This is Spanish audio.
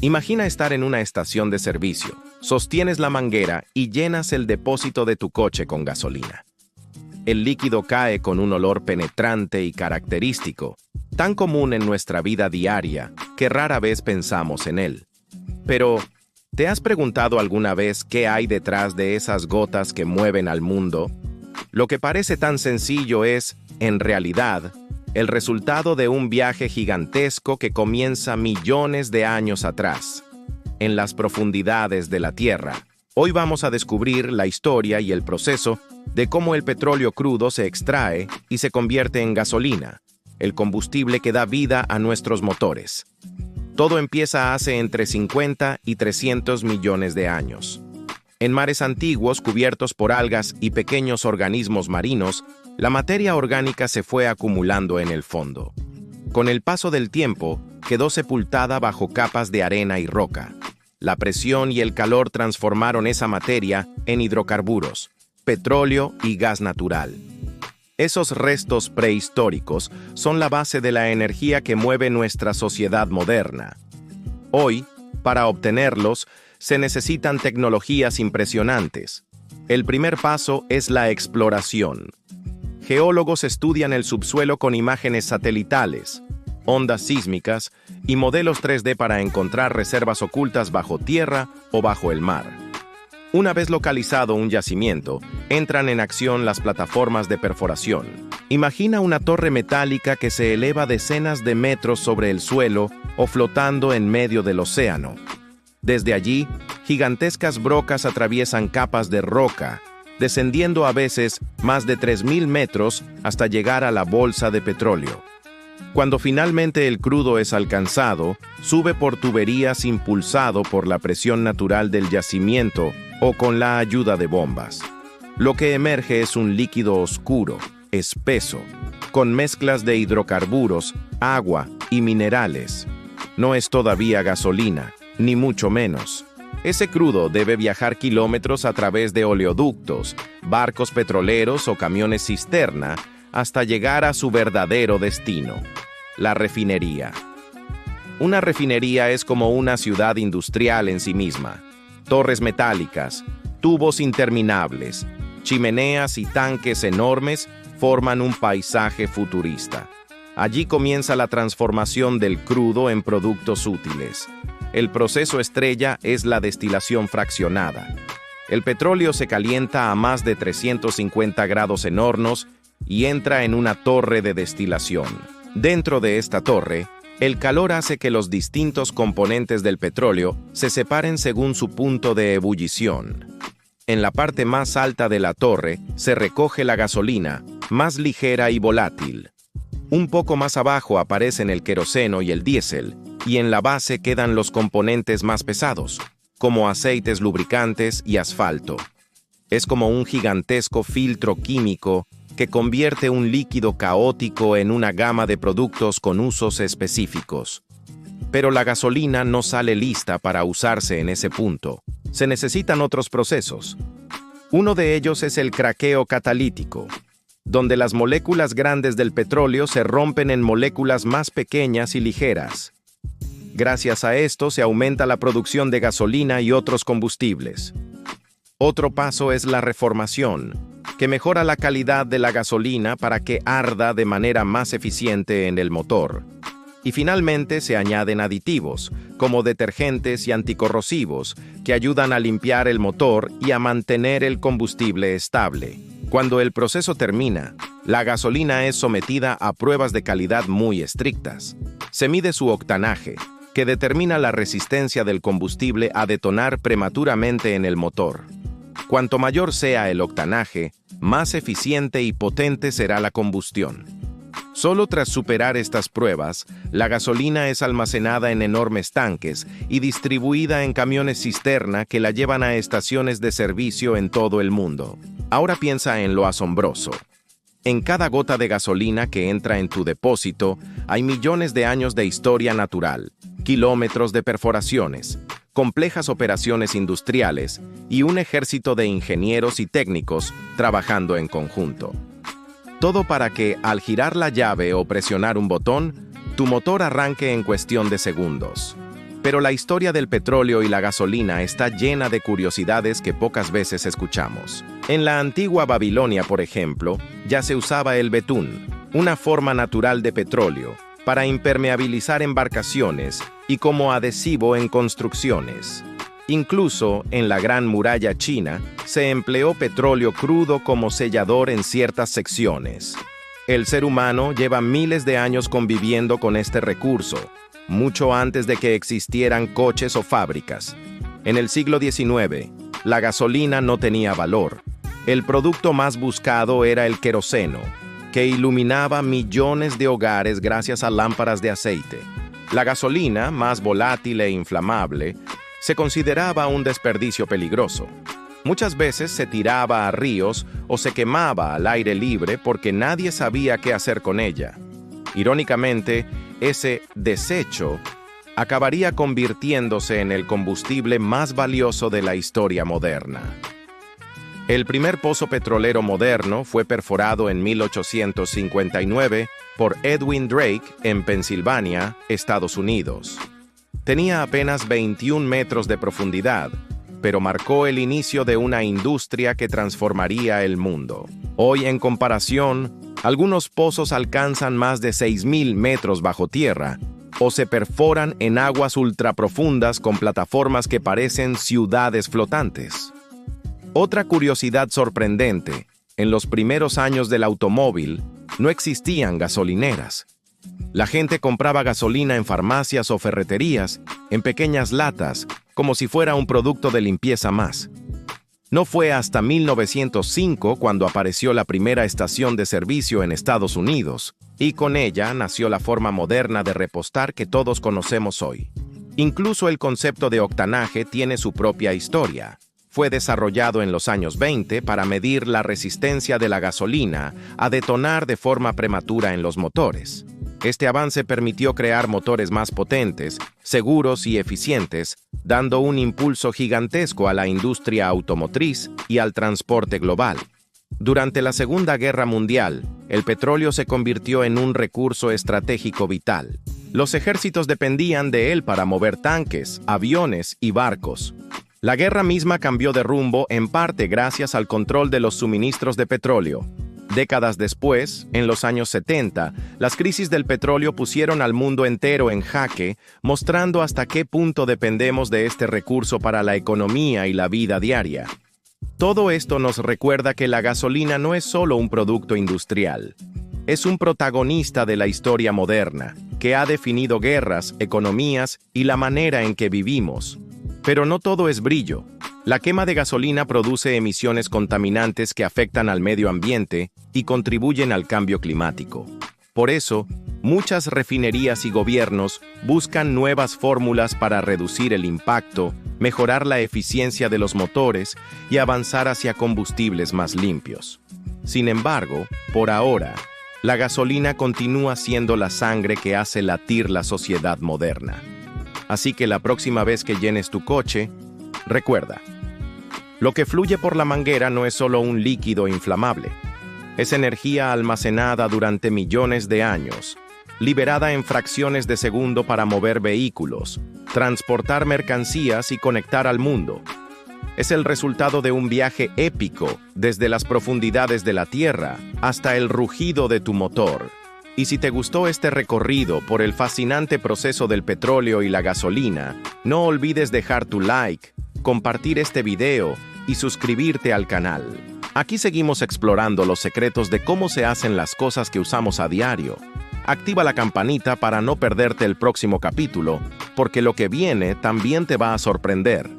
Imagina estar en una estación de servicio, sostienes la manguera y llenas el depósito de tu coche con gasolina. El líquido cae con un olor penetrante y característico, tan común en nuestra vida diaria que rara vez pensamos en él. Pero, ¿te has preguntado alguna vez qué hay detrás de esas gotas que mueven al mundo? Lo que parece tan sencillo es, en realidad, el resultado de un viaje gigantesco que comienza millones de años atrás. En las profundidades de la Tierra, hoy vamos a descubrir la historia y el proceso de cómo el petróleo crudo se extrae y se convierte en gasolina, el combustible que da vida a nuestros motores. Todo empieza hace entre 50 y 300 millones de años. En mares antiguos cubiertos por algas y pequeños organismos marinos, la materia orgánica se fue acumulando en el fondo. Con el paso del tiempo, quedó sepultada bajo capas de arena y roca. La presión y el calor transformaron esa materia en hidrocarburos, petróleo y gas natural. Esos restos prehistóricos son la base de la energía que mueve nuestra sociedad moderna. Hoy, para obtenerlos, se necesitan tecnologías impresionantes. El primer paso es la exploración. Geólogos estudian el subsuelo con imágenes satelitales, ondas sísmicas y modelos 3D para encontrar reservas ocultas bajo tierra o bajo el mar. Una vez localizado un yacimiento, entran en acción las plataformas de perforación. Imagina una torre metálica que se eleva decenas de metros sobre el suelo o flotando en medio del océano. Desde allí, gigantescas brocas atraviesan capas de roca, descendiendo a veces más de 3.000 metros hasta llegar a la bolsa de petróleo. Cuando finalmente el crudo es alcanzado, sube por tuberías impulsado por la presión natural del yacimiento o con la ayuda de bombas. Lo que emerge es un líquido oscuro, espeso, con mezclas de hidrocarburos, agua y minerales. No es todavía gasolina, ni mucho menos. Ese crudo debe viajar kilómetros a través de oleoductos, barcos petroleros o camiones cisterna hasta llegar a su verdadero destino, la refinería. Una refinería es como una ciudad industrial en sí misma. Torres metálicas, tubos interminables, chimeneas y tanques enormes forman un paisaje futurista. Allí comienza la transformación del crudo en productos útiles. El proceso estrella es la destilación fraccionada. El petróleo se calienta a más de 350 grados en hornos y entra en una torre de destilación. Dentro de esta torre, el calor hace que los distintos componentes del petróleo se separen según su punto de ebullición. En la parte más alta de la torre se recoge la gasolina, más ligera y volátil. Un poco más abajo aparecen el queroseno y el diésel, y en la base quedan los componentes más pesados, como aceites lubricantes y asfalto. Es como un gigantesco filtro químico que convierte un líquido caótico en una gama de productos con usos específicos. Pero la gasolina no sale lista para usarse en ese punto. Se necesitan otros procesos. Uno de ellos es el craqueo catalítico, donde las moléculas grandes del petróleo se rompen en moléculas más pequeñas y ligeras. Gracias a esto se aumenta la producción de gasolina y otros combustibles. Otro paso es la reformación, que mejora la calidad de la gasolina para que arda de manera más eficiente en el motor. Y finalmente se añaden aditivos, como detergentes y anticorrosivos, que ayudan a limpiar el motor y a mantener el combustible estable. Cuando el proceso termina, la gasolina es sometida a pruebas de calidad muy estrictas. Se mide su octanaje, que determina la resistencia del combustible a detonar prematuramente en el motor. Cuanto mayor sea el octanaje, más eficiente y potente será la combustión. Solo tras superar estas pruebas, la gasolina es almacenada en enormes tanques y distribuida en camiones cisterna que la llevan a estaciones de servicio en todo el mundo. Ahora piensa en lo asombroso. En cada gota de gasolina que entra en tu depósito, hay millones de años de historia natural, kilómetros de perforaciones, complejas operaciones industriales y un ejército de ingenieros y técnicos trabajando en conjunto. Todo para que, al girar la llave o presionar un botón, tu motor arranque en cuestión de segundos. Pero la historia del petróleo y la gasolina está llena de curiosidades que pocas veces escuchamos. En la antigua Babilonia, por ejemplo, ya se usaba el betún, una forma natural de petróleo, para impermeabilizar embarcaciones y como adhesivo en construcciones. Incluso en la Gran Muralla China se empleó petróleo crudo como sellador en ciertas secciones. El ser humano lleva miles de años conviviendo con este recurso, mucho antes de que existieran coches o fábricas. En el siglo XIX, la gasolina no tenía valor. El producto más buscado era el queroseno, que iluminaba millones de hogares gracias a lámparas de aceite. La gasolina, más volátil e inflamable, se consideraba un desperdicio peligroso. Muchas veces se tiraba a ríos o se quemaba al aire libre porque nadie sabía qué hacer con ella. Irónicamente, ese desecho acabaría convirtiéndose en el combustible más valioso de la historia moderna. El primer pozo petrolero moderno fue perforado en 1859 por Edwin Drake en Pensilvania, Estados Unidos. Tenía apenas 21 metros de profundidad, pero marcó el inicio de una industria que transformaría el mundo. Hoy, en comparación, algunos pozos alcanzan más de 6.000 metros bajo tierra o se perforan en aguas ultraprofundas con plataformas que parecen ciudades flotantes. Otra curiosidad sorprendente: en los primeros años del automóvil no existían gasolineras. La gente compraba gasolina en farmacias o ferreterías, en pequeñas latas, como si fuera un producto de limpieza más. No fue hasta 1905 cuando apareció la primera estación de servicio en Estados Unidos, y con ella nació la forma moderna de repostar que todos conocemos hoy. Incluso el concepto de octanaje tiene su propia historia. Fue desarrollado en los años 20 para medir la resistencia de la gasolina a detonar de forma prematura en los motores. Este avance permitió crear motores más potentes, seguros y eficientes, dando un impulso gigantesco a la industria automotriz y al transporte global. Durante la Segunda Guerra Mundial, el petróleo se convirtió en un recurso estratégico vital. Los ejércitos dependían de él para mover tanques, aviones y barcos. La guerra misma cambió de rumbo en parte gracias al control de los suministros de petróleo. Décadas después, en los años 70, las crisis del petróleo pusieron al mundo entero en jaque, mostrando hasta qué punto dependemos de este recurso para la economía y la vida diaria. Todo esto nos recuerda que la gasolina no es solo un producto industrial. Es un protagonista de la historia moderna, que ha definido guerras, economías y la manera en que vivimos. Pero no todo es brillo. La quema de gasolina produce emisiones contaminantes que afectan al medio ambiente y contribuyen al cambio climático. Por eso, muchas refinerías y gobiernos buscan nuevas fórmulas para reducir el impacto, mejorar la eficiencia de los motores y avanzar hacia combustibles más limpios. Sin embargo, por ahora, la gasolina continúa siendo la sangre que hace latir la sociedad moderna. Así que la próxima vez que llenes tu coche, recuerda, lo que fluye por la manguera no es solo un líquido inflamable. Es energía almacenada durante millones de años, liberada en fracciones de segundo para mover vehículos, transportar mercancías y conectar al mundo. Es el resultado de un viaje épico desde las profundidades de la Tierra hasta el rugido de tu motor. Y si te gustó este recorrido por el fascinante proceso del petróleo y la gasolina, no olvides dejar tu like, compartir este video y suscribirte al canal. Aquí seguimos explorando los secretos de cómo se hacen las cosas que usamos a diario. Activa la campanita para no perderte el próximo capítulo, porque lo que viene también te va a sorprender.